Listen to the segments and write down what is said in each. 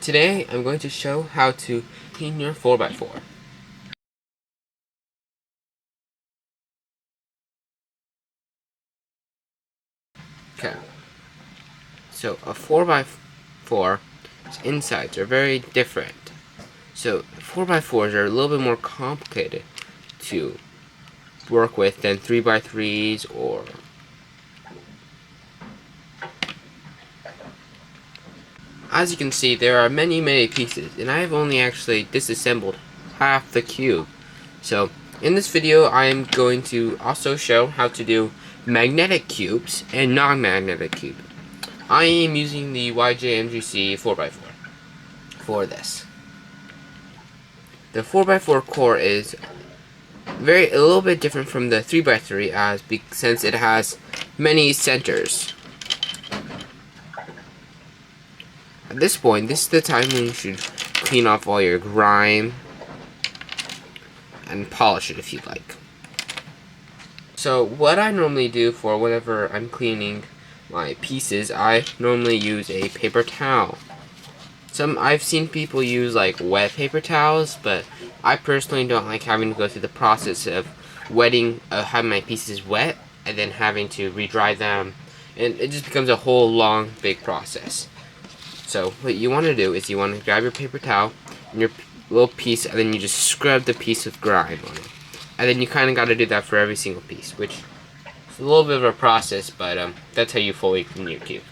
Today I'm going to show how to clean your 4x4. Okay, so a 4x4's insides are very different. So 4x4s are a little bit more complicated to work with than 3x3s or as you can see, there are many pieces, and I have only actually disassembled half the cube. So in this video I am going to also show how to do magnetic cubes and non-magnetic cubes. I am using the YJ-MGC 4x4 for this. The 4x4 core is a little bit different from the 3x3 since it has many centers. At this point, this is the time when you should clean off all your grime and polish it if you'd like. So what I normally do for whenever I'm cleaning my pieces, I normally use a paper towel. I've seen people use like wet paper towels, but I personally don't like having to go through the process of having my pieces wet and then having to re-dry them, and it just becomes a whole long big process. So what you want to do is you want to grab your paper towel and your little piece, and then you just scrub the piece with grime on it. And then you kind of got to do that for every single piece, which is a little bit of a process, but that's how you fully clean your cube.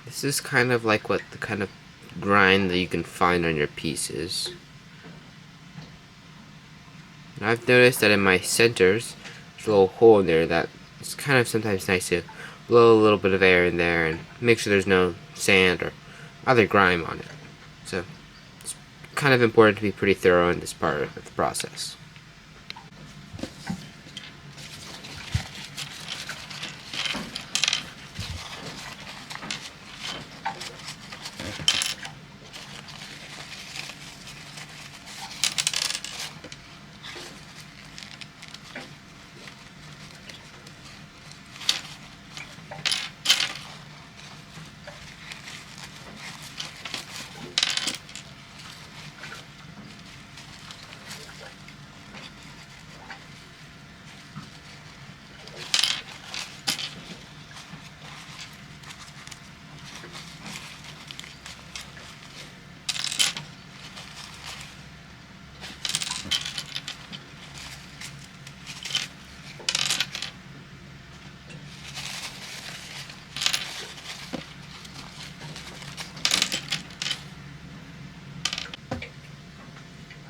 This is kind of like what the kind of grime that you can find on your pieces. And I've noticed that in my centers, there's a little hole in there that it's kind of sometimes nice to blow a little bit of air in there and make sure there's no sand or other grime on it. So it's kind of important to be pretty thorough in this part of the process.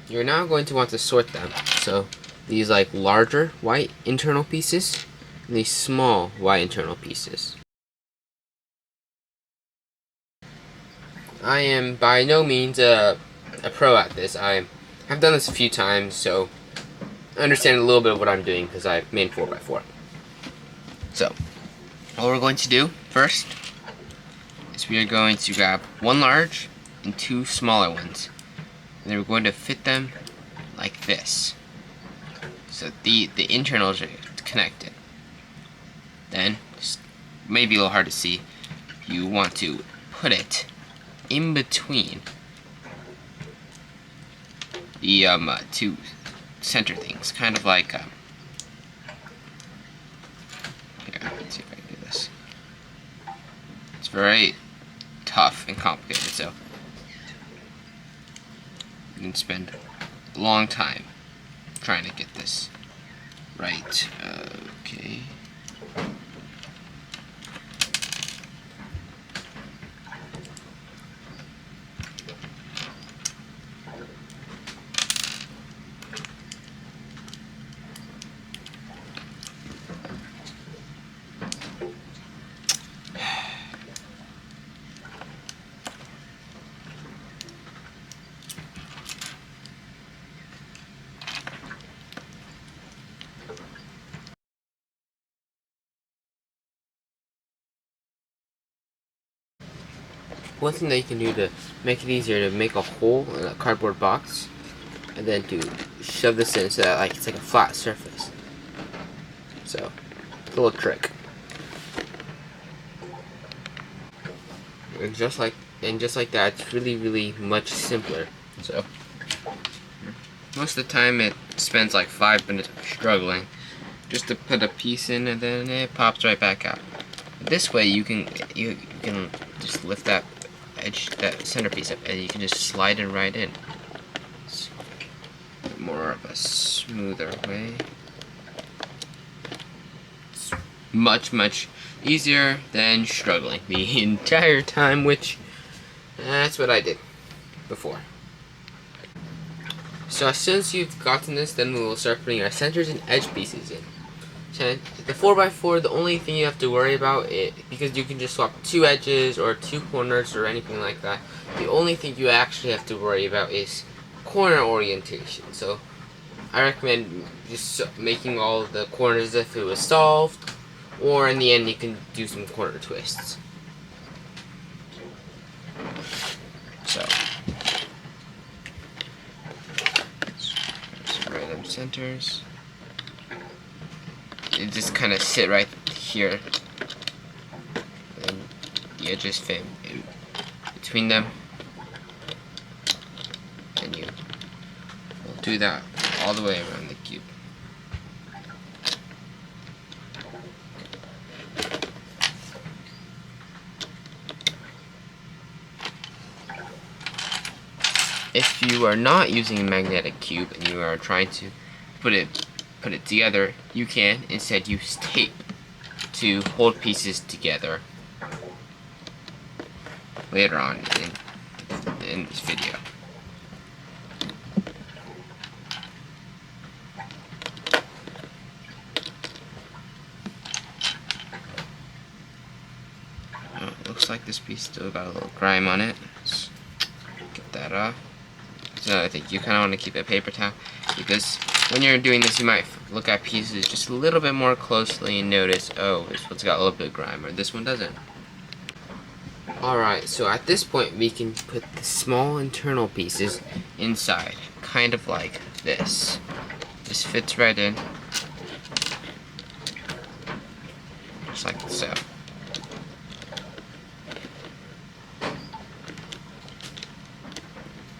You're now going to want to sort them. So these like larger white internal pieces and these small white internal pieces. I am by no means a pro at this. I have done this a few times, so I understand a little bit of what I'm doing because I've made 4x4. So what we're going to do first is we are going to grab one large and two smaller ones. And then we're going to fit them like this. So the internals are connected. Then, maybe a little hard to see, you want to put it in between the two center things. Kind of like, here, let's see if I can do this. It's very tough and complicated, so you can spend a long time trying to get this right. Okay. One thing that you can do to make it easier to make a hole in a cardboard box, and then to shove this in so that it's like a flat surface. So, it's a little trick. And just like that, it's really much simpler. So most of the time it spends like 5 minutes struggling just to put a piece in, and then it pops right back out. This way you can just lift that edge, that centerpiece up, and you can just slide it right in. It's more of a smoother way. It's much easier than struggling the entire time, which that's what I did before. So as soon as you've gotten this, then we will start putting our centers and edge pieces in. So the 4x4, the only thing you have to worry about because you can just swap 2 edges or 2 corners or anything like that. The only thing you actually have to worry about is corner orientation. So I recommend just making all the corners as if it was solved, or in the end you can do some corner twists. So random centers. You just kind of sit right here, and the edges fit in between them, and you will do that all the way around the cube. If you are not using a magnetic cube and you are trying to put it together, you can instead use tape to hold pieces together later on in this video. Oh, it looks like this piece still got a little grime on it. Let's get that off. That's another thing, you kind of want to keep a paper towel, because when you're doing this, you might look at pieces just a little bit more closely and notice, oh, this one's got a little bit of grime, or this one doesn't. Alright, so at this point, we can put the small internal pieces inside, kind of like this. This fits right in, just like so.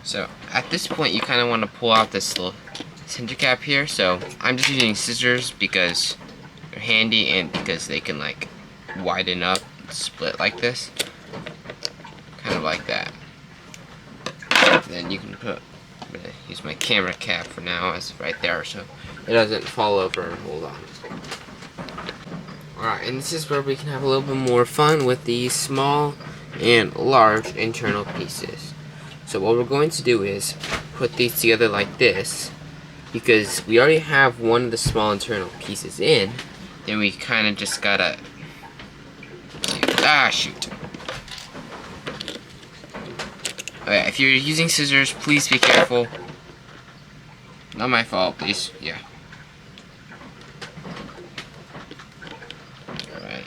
So, at this point, you kind of want to pull out this little center cap here. So, I'm just using scissors because they're handy and because they can, like, widen up and split like this. Kind of like that. Then you can put, I'm going to use my camera cap for now, as right there, so it doesn't fall over and hold on. Alright, and this is where we can have a little bit more fun with these small and large internal pieces. So what we're going to do is put these together like this, because we already have one of the small internal pieces in, then we kind of just gotta, shoot. Okay, if you're using scissors, please be careful. Not my fault, please, yeah. Alright.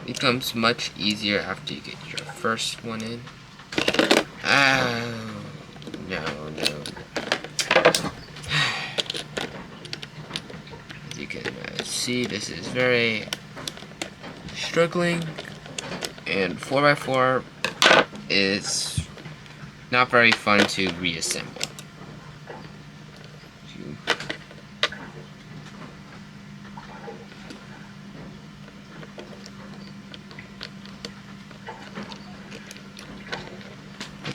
Becomes much easier after you get your first one in. Oh, no. As you can see, this is very struggling, and 4x4 is not very fun to reassemble.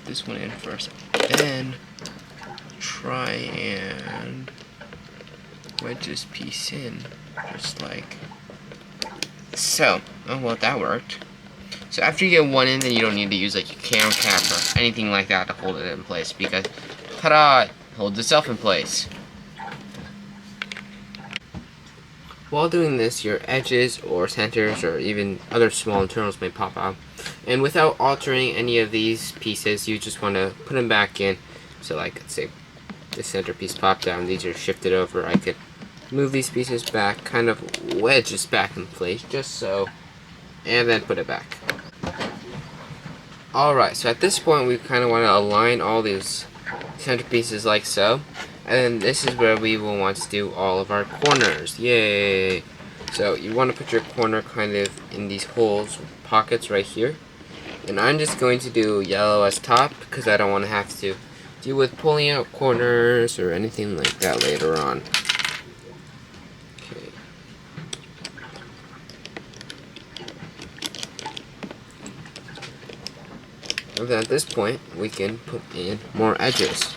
This one in first, then try and wedge this piece in, just like so. Oh well, that worked. So after you get one in, then you don't need to use like your camera cap or anything like that to hold it in place, because ta-da, it holds itself in place. While doing this, your edges or centers or even other small internals may pop out. And without altering any of these pieces, you just want to put them back in. So like, let's say the center piece popped down, these are shifted over. I could move these pieces back, kind of wedge this back in place, just so, and then put it back. Alright, so at this point we kind of want to align all these centerpieces like so. And then this is where we will want to do all of our corners. Yay! So you want to put your corner kind of in these holes, pockets right here. And I'm just going to do yellow as top because I don't want to have to deal with pulling out corners or anything like that later on. Okay. And then at this point, we can put in more edges.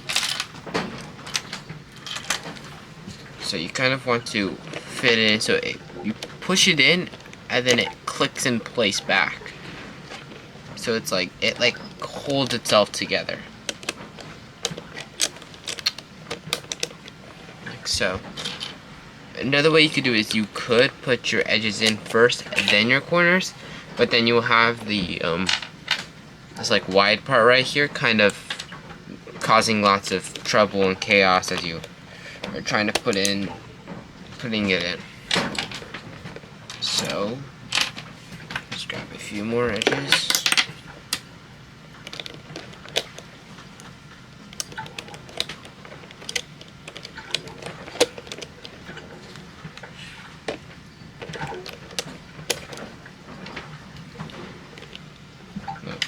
So you kind of want to fit it in, so you push it in, and then it clicks in place back. So it's like, it like holds itself together. Like so. Another way you could do is you could put your edges in first and then your corners, but then you'll have the this like wide part right here kind of causing lots of trouble and chaos as you are trying to putting it in. So let's grab a few more edges.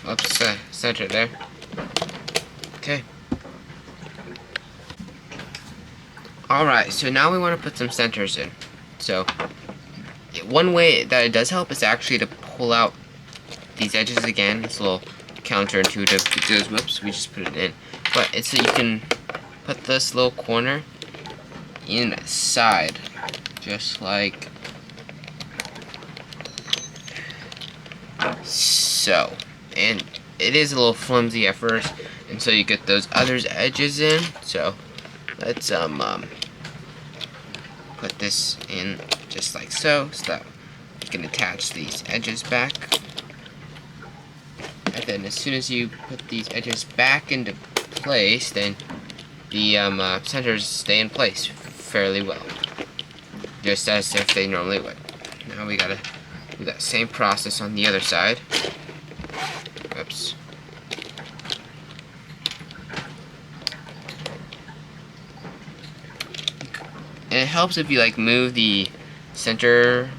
Oops, center there. Okay. Alright, so now we want to put some centers in. So, one way that it does help is actually to pull out these edges again. It's a little counterintuitive because, whoops, we just put it in. But it's so you can put this little corner inside, just like so. And it is a little flimsy at first, and so you get those other edges in. So let's put this in just like so that you can attach these edges back. And then as soon as you put these edges back into place, then the centers stay in place fairly well, just as if they normally would. Now we gotta do that same process on the other side. Oops. And it helps if you like move the center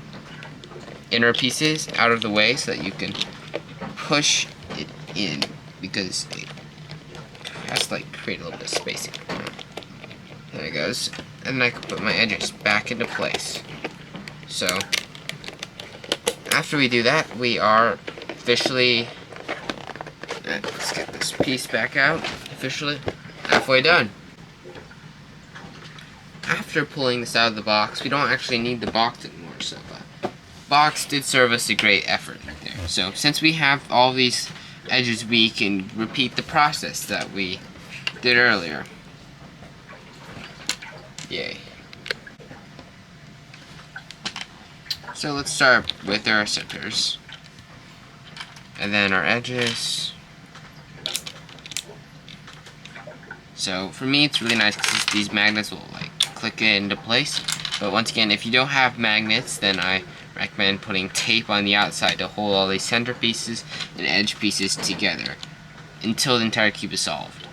inner pieces out of the way so that you can push it in, because it has to like create a little bit of spacing. There it goes. And then I can put my edges back into place. So after we do that, we are officially, let's get this piece back out, officially halfway done. After pulling this out of the box, we don't actually need the box anymore, so the box did serve us a great effort there. So since we have all these edges, we can repeat the process that we did earlier. Yay. So let's start with our centers, and then our edges. So for me, it's really nice because these magnets will like click into place. But once again, if you don't have magnets, then I recommend putting tape on the outside to hold all these center pieces and edge pieces together until the entire cube is solved,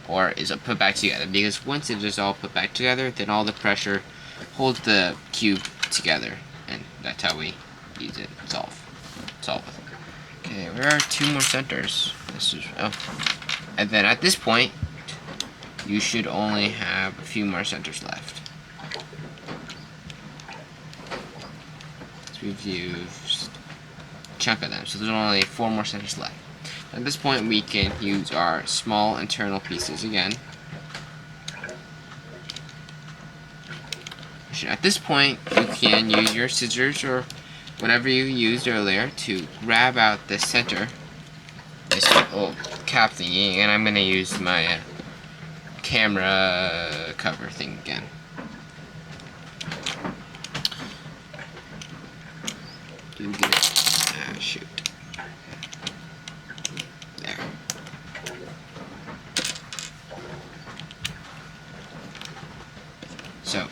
or is put back together. Because once it is all put back together, then all the pressure holds the cube together, and that's how we use it. Solve it. Okay, where are two more centers? This is and then at this point, you should only have a few more centers left. So we've used a chunk of them, so there's only 4 more centers left. At this point, we can use our small internal pieces again. At this point, you can use your scissors or whatever you used earlier to grab out the center, this little cap thingy, and I'm going to use my camera cover thing again. Shoot. There. So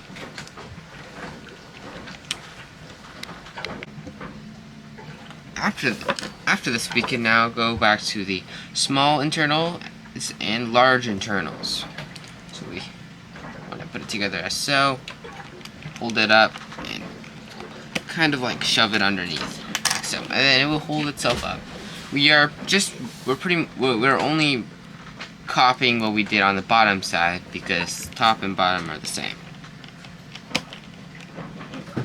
after this, we can now go back to the small internals and large internals. it together as so. Hold it up and kind of like shove it underneath, like so, and then it will hold itself up. We're only copying what we did on the bottom side because top and bottom are the same.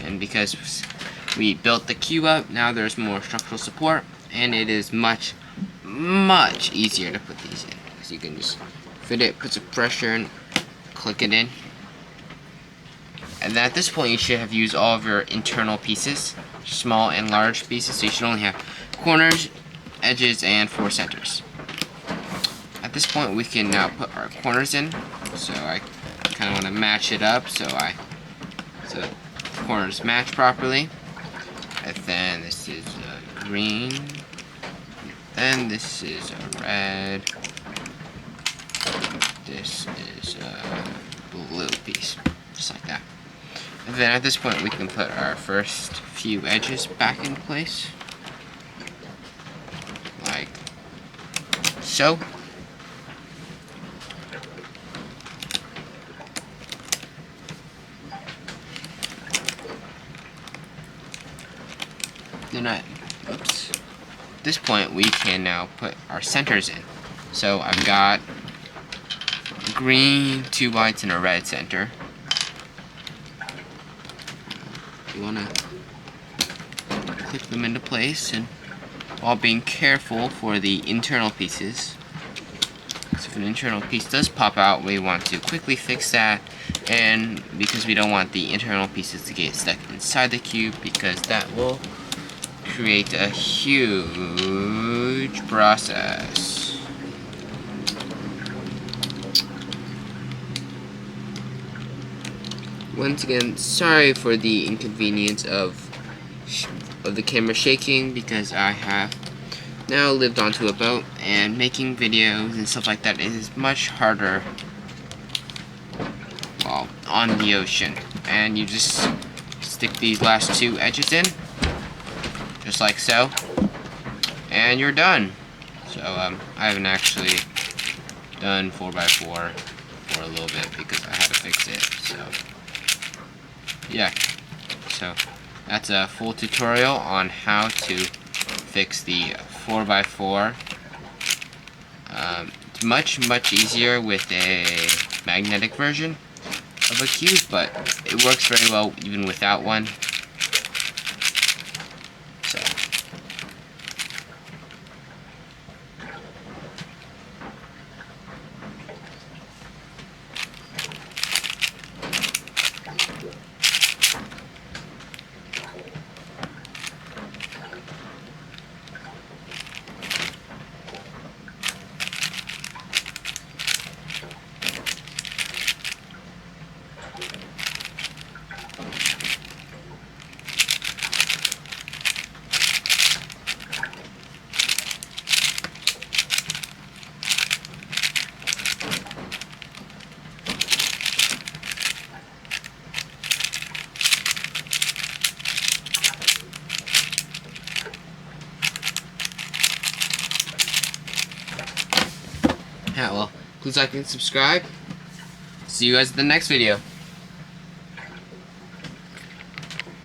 And because we built the cube up, now there's more structural support, and it is much easier to put these in. So you can just fit it, put some pressure and click it in. And then at this point you should have used all of your internal pieces, small and large pieces, so you should only have corners, edges, and 4 centers. At this point we can now put our corners in, so I kind of want to match it up so the corners match properly. And then this is green, then this is a red, this is a blue piece, just like that. And then at this point we can put our first few edges back in place, like so. Then at this point we can now put our centers in. So I've got green, 2 whites, and a red center. You want to click them into place, and while being careful for the internal pieces. So if an internal piece does pop out, we want to quickly fix that, and because we don't want the internal pieces to get stuck inside the cube, because that will create a huge process. Once again, sorry for the inconvenience of the camera shaking, because I have now lived onto a boat, and making videos and stuff like that is much harder while on the ocean. And you just stick these last 2 edges in, just like so, and you're done. So I haven't actually done 4x4 for a little bit because I had to fix it. So yeah, so that's a full tutorial on how to fix the 4x4. It's much easier with a magnetic version of a cube, but it works very well even without one. So yeah, well, please like and subscribe. See you guys at the next video.